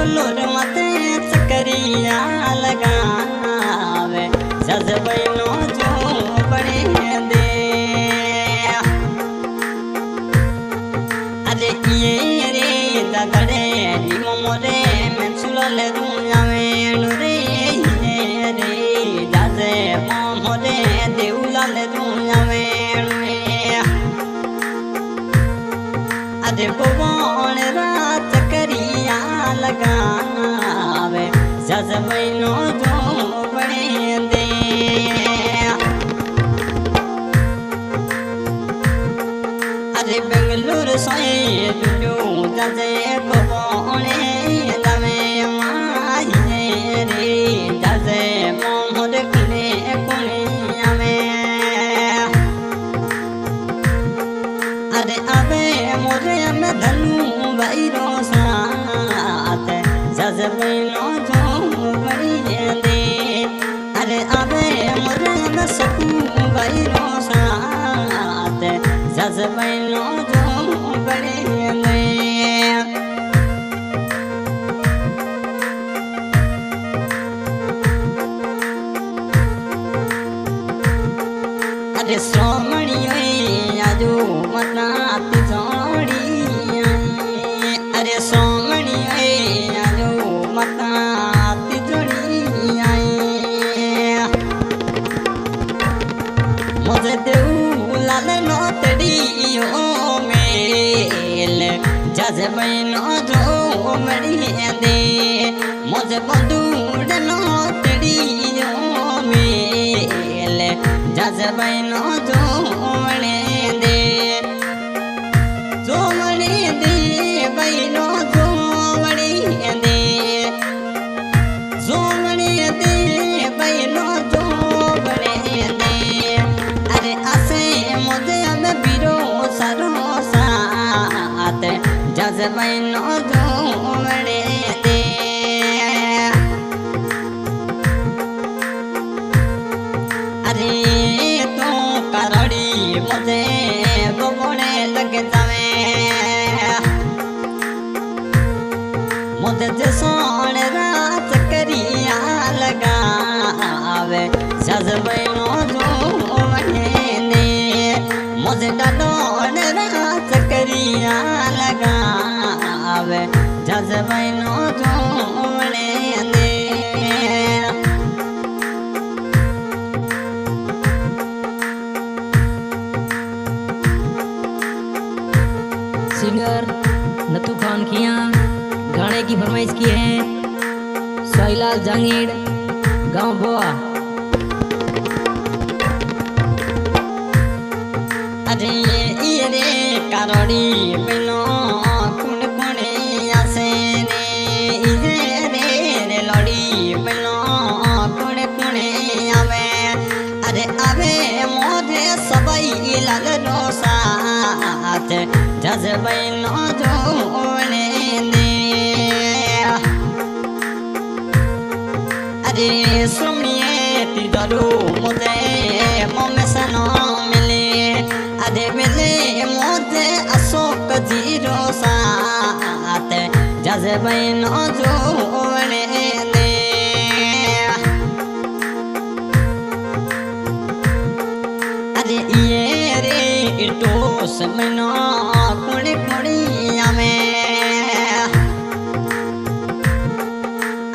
बेंगलोर मते चक्करिया लगावे जजबैनो जो बड़े दे अरे ये रे दादरे नीमो मोरे मैं सुलले दुनिया में रे ये रे दादे मोरे देउलाले दुनिया में अरे भगवान रात करिया लगावे जजबैनो जो बड़े दे अरे बेंगलुरु सोए डुडू जजे भगवान दमे माही रे जजे मोहर कुने कुने अरे अबे मोरे में धनु बैरो साथ जजबैनो जो बड़ी दे अरे अबे मोरे में सकू बैरो साथ जजबैनो जो बड़ी दे अरे सोमणी आजू मता तिजोड़ी अरे सोमणी आजू मता तिजोड़ी मुझे देउलाल नोतड़ियो मेल जजबैनो जो मड़ी दे मुझे बंदूड़ नोतड़ियो मेल जजबैनो जो मड़ी दे बैनो जो मड़ी दे बैनो जो बड़े दे अरे असे मुझे अब बिरो सरो साथ जजबैनो जो बड़े दे अरे तो करड़ी मुझे बोने लग जावे मुझे सोन रात करिया लगावे जजबैनो जो बड़े दे मुझे डलोन रात करिया लगावे जजबैनो जो बड़े दे सिंगर नथु खान की यहाँ गाने की फरमाइश की है साईलाल जांगीड़ गांव बोआ अरे ये रे कारोड़ी बिनो कुण कुणे आसे रे रे लड़ी बिनो कुण कुणे आवे अरे आवे मोरे सबई लाल रोसात जजबैनो जो बड़े दे अरे सुनिए तिदरू मुझे मोमे सनो मिले अरे मिले मुझे अशोक जीरो साथ जजबैनो जो बड़े दे अरे ये रे इटो समनो कुड़ी कुड़िया में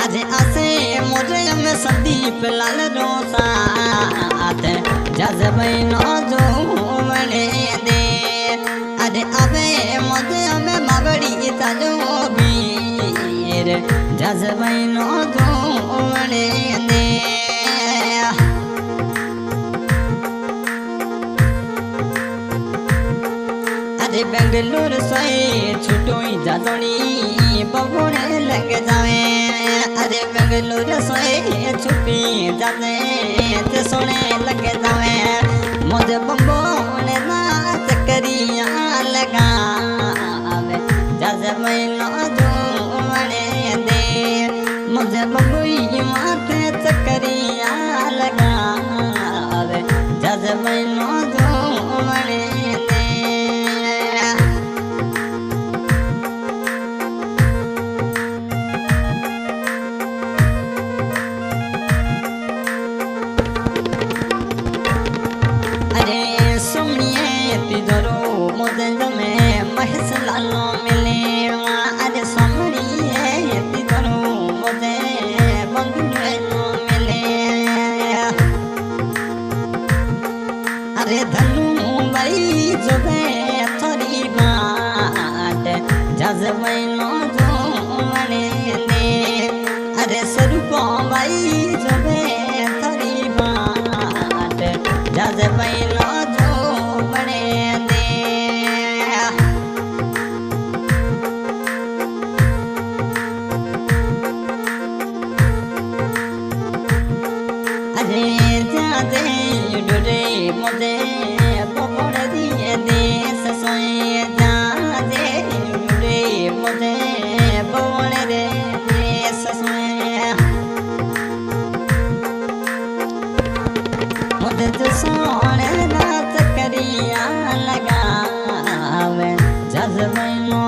अरे असे मुझे में संदीप लाल रोसात जजबैनो जो बड़े दे अरे अबे मुझे में मावड़ी ताजो बीर जजबैनो जो बड़े दे अरे बेंगलुरु से छुटोई जादोनी बबोने लग जावे अरे बेंगलुरु से छुपी जाते ते सोने लग जावे मुझे बबोने नाच करिया लगावे जजबैनो जो बड़े दे मुझे बबुई माथे चकरिया लगावे जजबैनो जो बड़े दे जज पहिलो जो बड़े दे अरे जाते डोरे मोदे पकड़ दिए दे ससोए जाते डोरे मोदे पकड़ दे ससोए मोदे तो सोने नाच करिया लगावे जज मैनो